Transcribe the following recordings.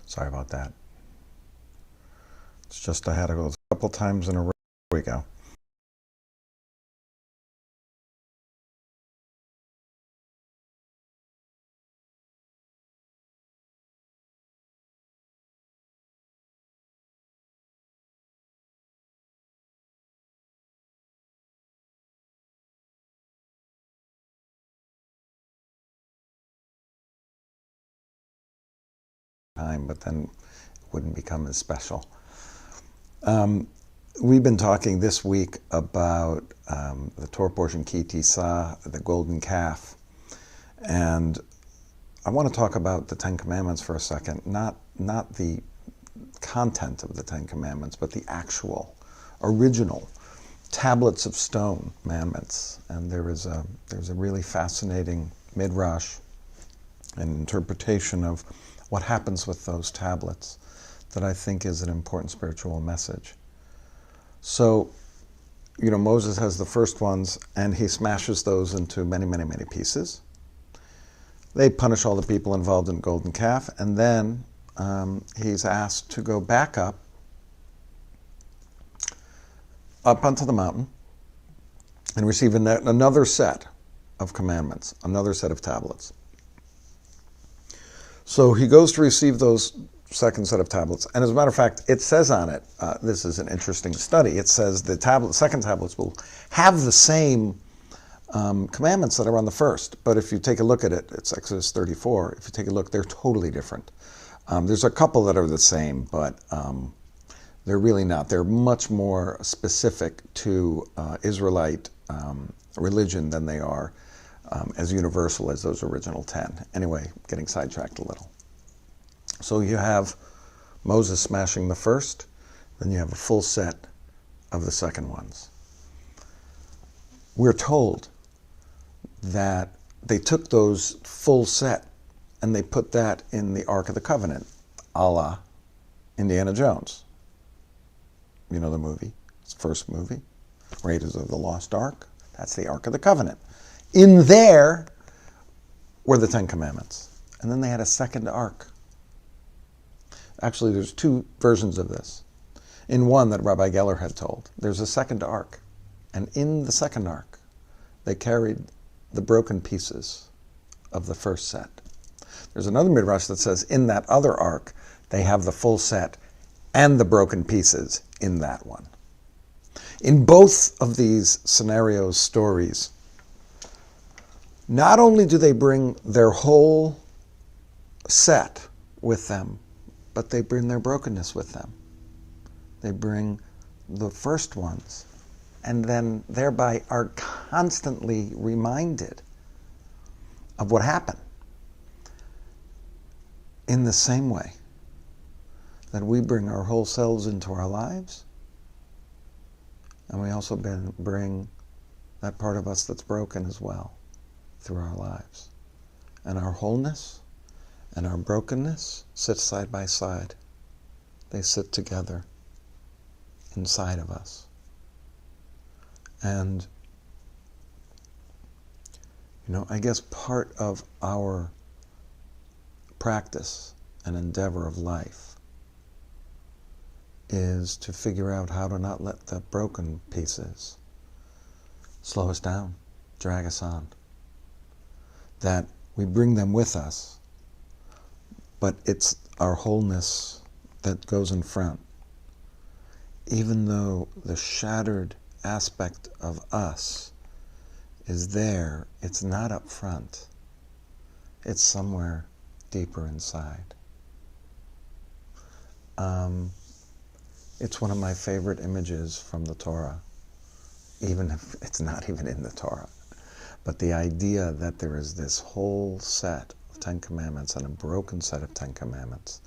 Sorry about that. It's just I had to go a couple times in a row. Here we go. But then it wouldn't become as special. We've been talking this week about the Torah portion Ki Tisa, the golden calf, and I want to talk about the Ten Commandments for a second, not the content of the Ten Commandments, but the actual, original tablets of stone commandments. And there's a really fascinating midrash, an interpretation of what happens with those tablets that I think is an important spiritual message. So, Moses has the first ones, and he smashes those into many, many, many pieces. They punish all the people involved in the golden calf, and then he's asked to go back up onto the mountain and receive another set of commandments, another set of tablets. So he goes to receive those second set of tablets, and as a matter of fact, it says on it, this is an interesting study, it says the second tablets will have the same commandments that are on the first, but if you take a look at it, it's Exodus 34, if you take a look, they're totally different. There's a couple that are the same, but they're really not. They're much more specific to Israelite religion than they are as universal as those original 10. Anyway, getting sidetracked a little. So you have Moses smashing the first, then you have a full set of the second ones. We're told that they took those full set and they put that in the Ark of the Covenant, a la Indiana Jones. You know the movie, it's the first movie, Raiders of the Lost Ark. That's the Ark of the Covenant. In there were the Ten Commandments. And then they had a second ark. Actually, there's two versions of this. In one that Rabbi Geller had told, there's a second ark. And in the second ark, they carried the broken pieces of the first set. There's another midrash that says in that other ark, they have the full set and the broken pieces in that one. In both of these scenarios, stories, not only do they bring their whole set with them, but they bring their brokenness with them. They bring the first ones, and then thereby are constantly reminded of what happened. In the same way that we bring our whole selves into our lives, and we also bring that part of us that's broken as well through our lives. And our wholeness and our brokenness sit side by side. They sit together inside of us. And, I guess part of our practice and endeavor of life is to figure out how to not let the broken pieces slow us down, drag us on. That we bring them with us, but it's our wholeness that goes in front. Even though the shattered aspect of us is there, it's not up front. It's somewhere deeper inside. It's one of my favorite images from the Torah, even if it's not even in the Torah. But the idea that there is this whole set of Ten Commandments and a broken set of Ten Commandments.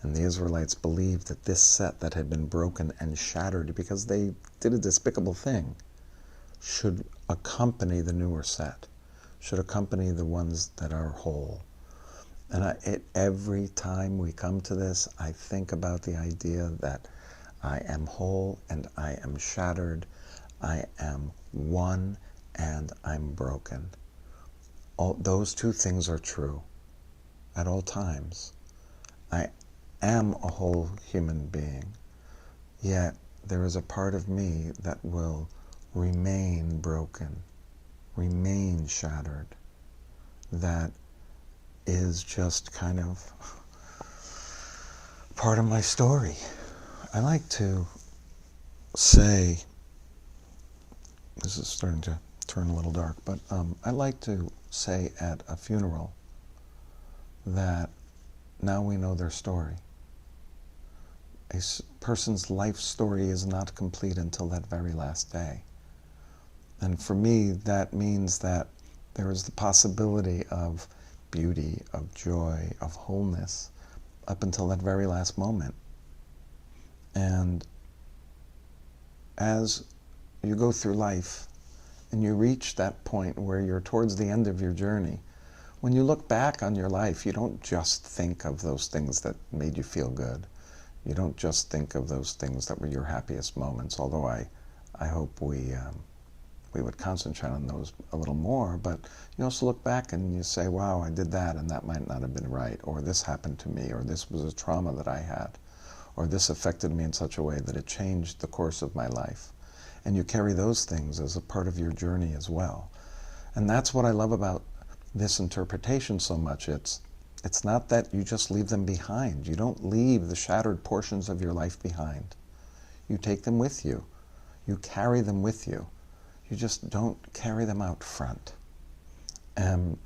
And the Israelites believed that this set that had been broken and shattered because they did a despicable thing should accompany the newer set, should accompany the ones that are whole. And every time we come to this, I think about the idea that I am whole and I am shattered, I am one and I'm broken. Those two things are true at all times. I am a whole human being, yet there is a part of me that will remain broken, remain shattered, that is just kind of part of my story. I like to say, this is starting to turn a little dark, but I like to say at a funeral that now we know their story. A person's life story is not complete until that very last day. And for me, that means that there is the possibility of beauty, of joy, of wholeness up until that very last moment. And as you go through life and you reach that point where you're towards the end of your journey, when you look back on your life, you don't just think of those things that made you feel good. You don't just think of those things that were your happiest moments, although I hope we would concentrate on those a little more. But you also look back and you say, wow, I did that and that might not have been right, or this happened to me, or this was a trauma that I had, or this affected me in such a way that it changed the course of my life. And you carry those things as a part of your journey as well. And that's what I love about this interpretation so much. It's not that you just leave them behind. You don't leave the shattered portions of your life behind. You take them with you. You carry them with you. You just don't carry them out front. And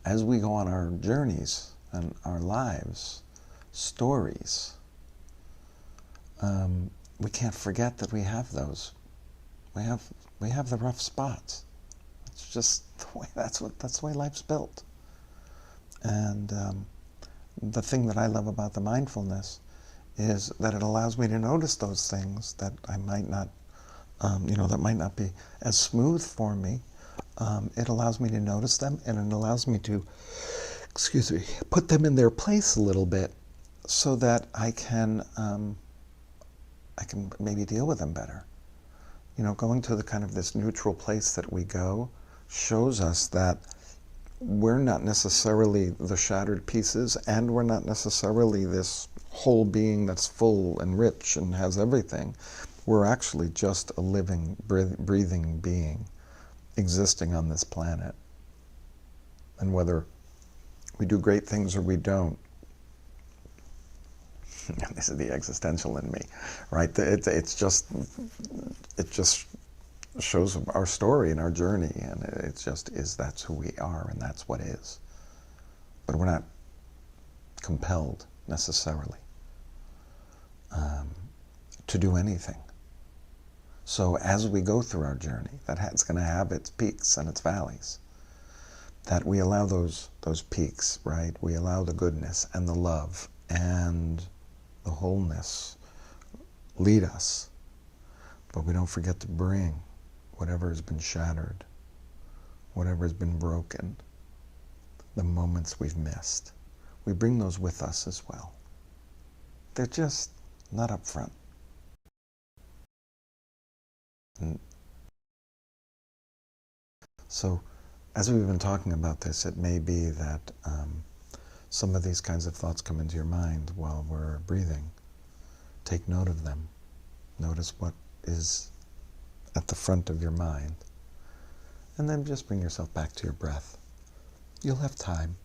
as we go on our journeys and our lives, stories, we can't forget that we have those. We have the rough spots. It's just the way, that's the way life's built. And the thing that I love about the mindfulness is that it allows me to notice those things that I might not, that might not be as smooth for me. It allows me to notice them, and it allows me to, put them in their place a little bit, so that I can maybe deal with them better. Going to the kind of this neutral place that we go shows us that we're not necessarily the shattered pieces, and we're not necessarily this whole being that's full and rich and has everything. We're actually just a living, breathing being existing on this planet. And whether we do great things or we don't, this is the existential in me, right? It just shows our story and our journey, and it just is, that's who we are, and that's what is. But we're not compelled necessarily to do anything. So as we go through our journey, it's going to have its peaks and its valleys, that we allow those peaks, right? We allow the goodness and the love and the wholeness lead us, but we don't forget to bring whatever has been shattered, whatever has been broken, the moments we've missed. We bring those with us as well. They're just not up front. And so, as we've been talking about this, it may be that some of these kinds of thoughts come into your mind while we're breathing. Take note of them. Notice what is at the front of your mind. And then just bring yourself back to your breath. You'll have time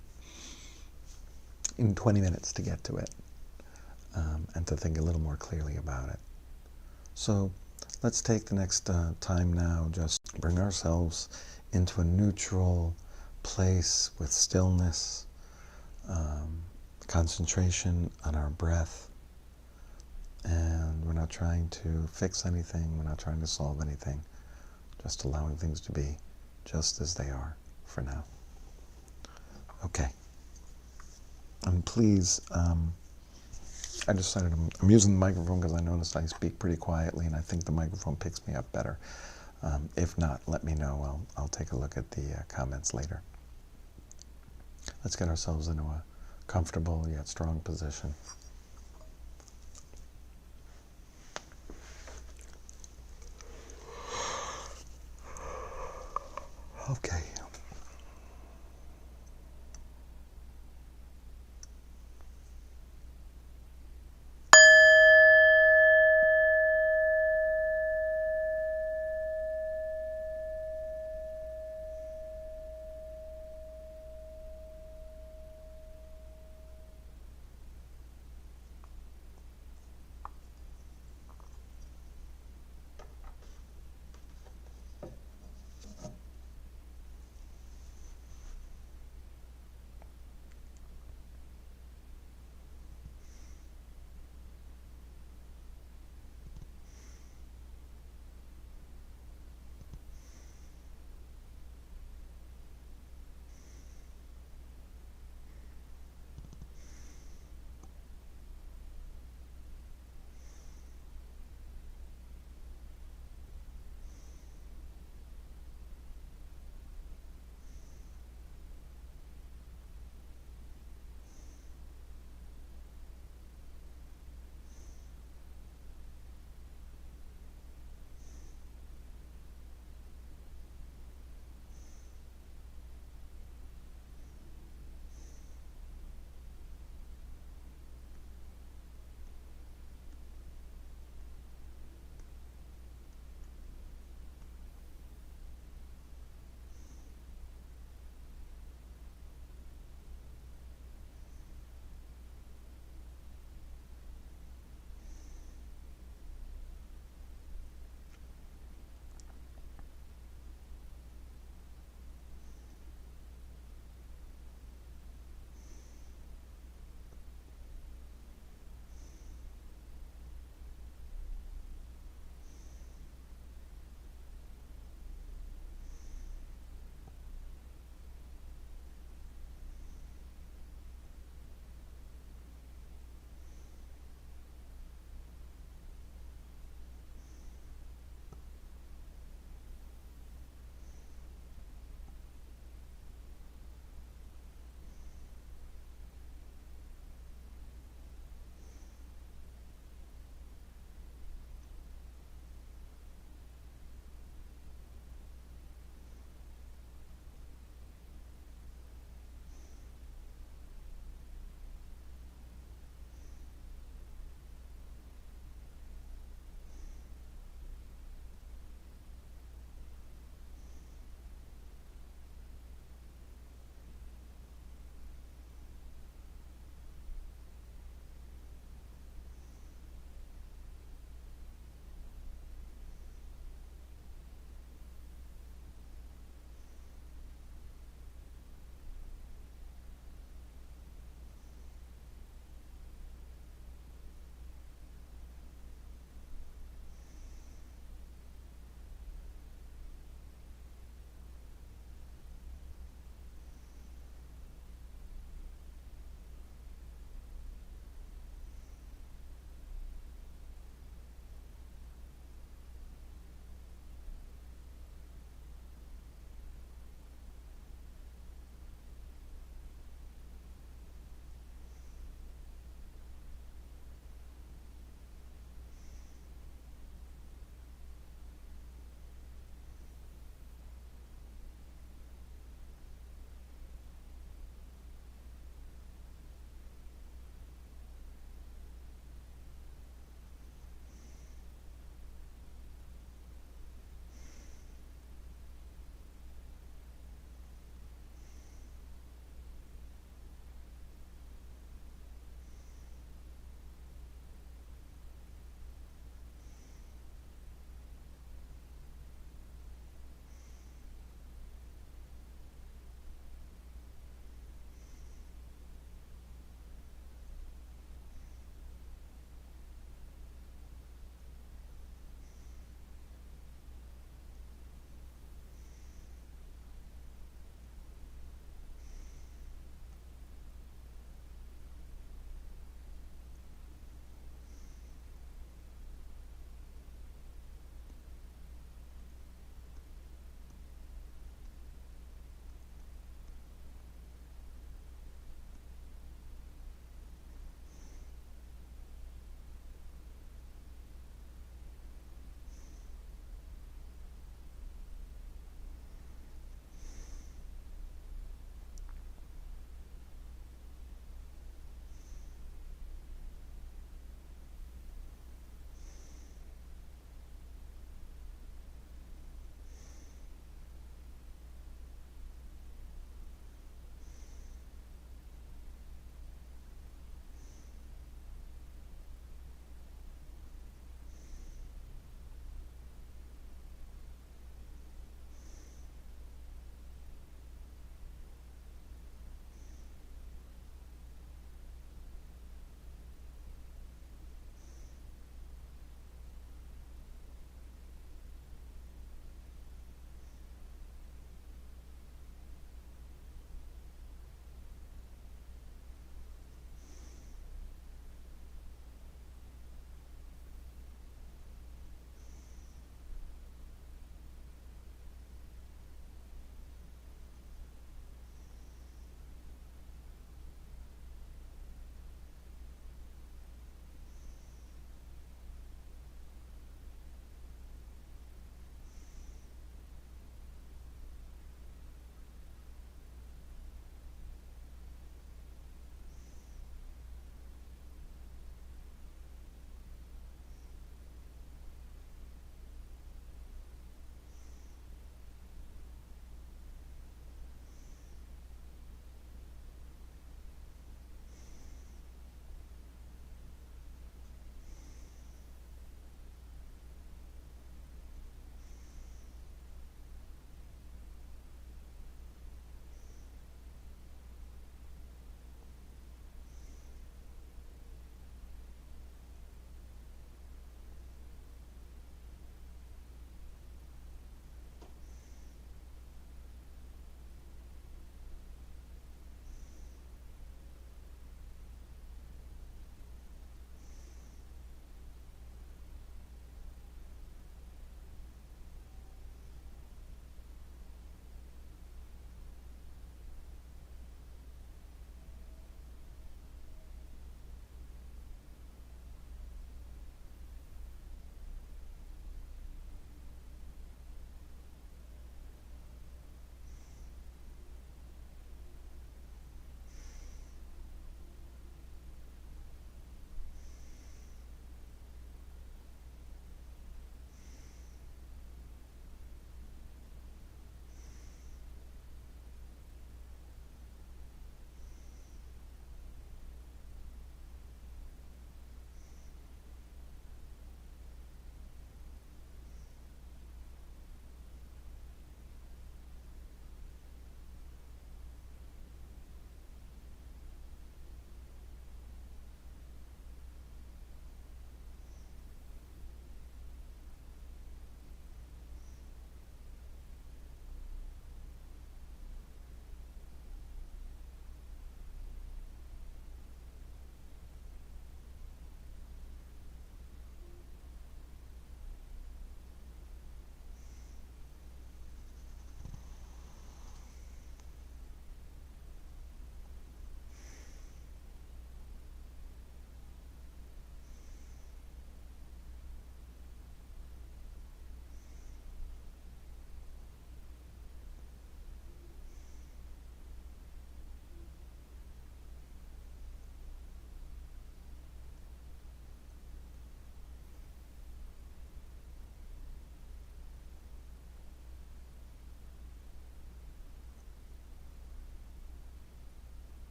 in 20 minutes to get to it, and to think a little more clearly about it. So let's take the next time now, just bring ourselves into a neutral place with stillness, concentration on our breath. And we're not trying to fix anything, we're not trying to solve anything, just allowing things to be just as they are for now. Okay. And please, I decided I'm using the microphone because I noticed I speak pretty quietly, and I think the microphone picks me up better. If not, let me know. I'll take a look at the comments later. Let's get ourselves into a comfortable yet strong position. Okay.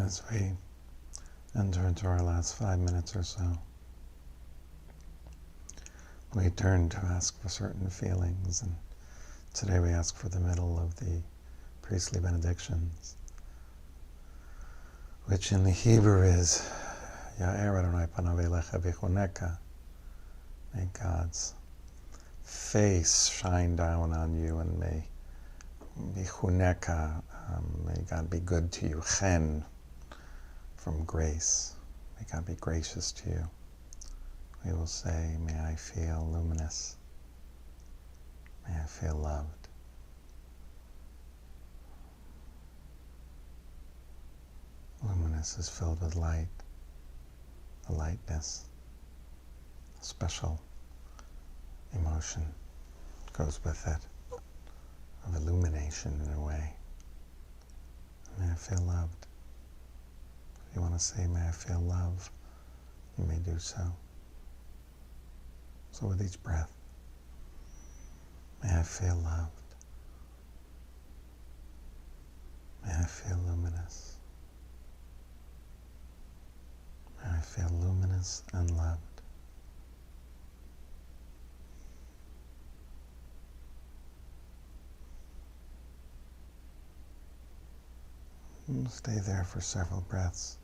As we enter into our last 5 minutes or so, we turn to ask for certain feelings, and today we ask for the middle of the priestly benedictions, which in the Hebrew is Ya'er Adonai panav elecha v'choneka. May God's face shine down on you, and may v'choneka, may God be good to you. Chen, from grace. May God be gracious to you. We will say, may I feel luminous. May I feel loved. Luminous is filled with light, the lightness, a special emotion goes with it, of illumination in a way. May I feel loved. If you want to say, may I feel love, you may do so. So with each breath, may I feel loved. May I feel luminous. May I feel luminous and loved. And stay there for several breaths.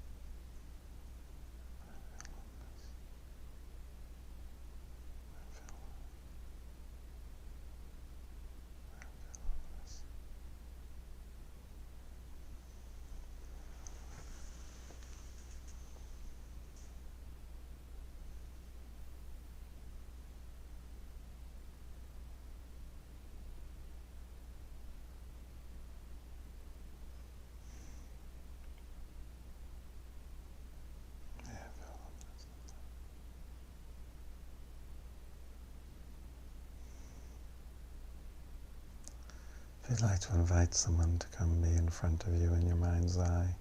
If you'd like to invite someone to come be in front of you in your mind's eye,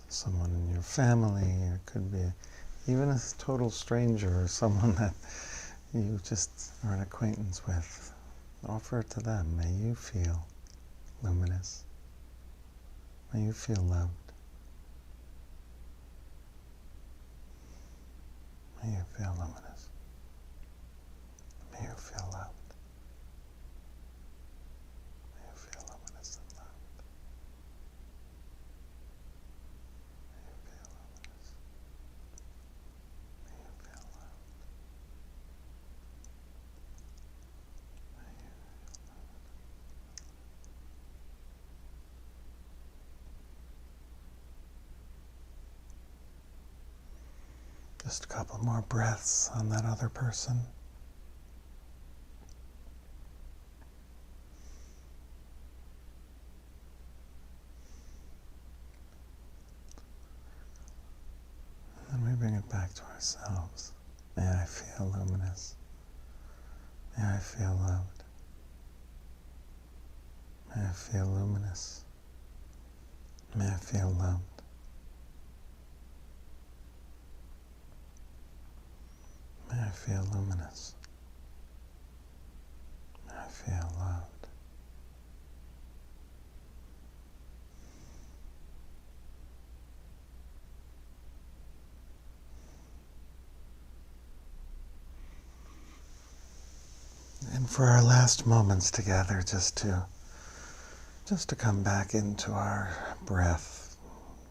someone in your family, or it could be even a total stranger or someone that you just are an acquaintance with, offer it to them. May you feel luminous. May you feel loved. May you feel luminous. May you feel loved. Just a couple more breaths on that other person. And then we bring it back to ourselves. May I feel luminous. May I feel loved. May I feel luminous. May I feel loved. May I feel luminous. May I feel loved. And for our last moments together, just to come back into our breath,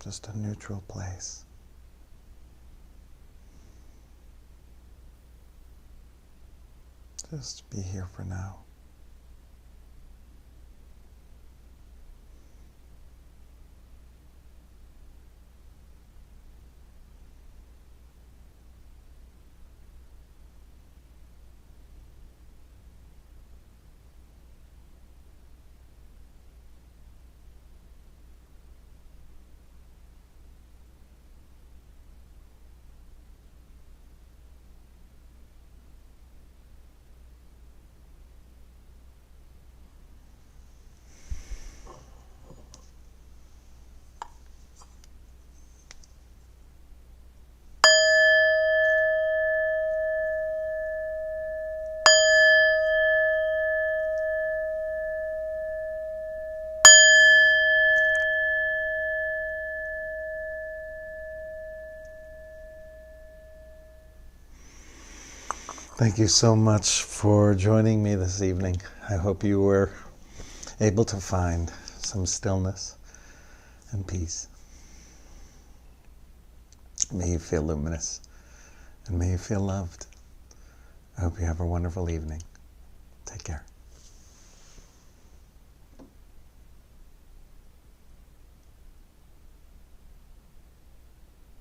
just a neutral place. Just be here for now. Thank you so much for joining me this evening. I hope you were able to find some stillness and peace. May you feel luminous, and may you feel loved. I hope you have a wonderful evening. Take care.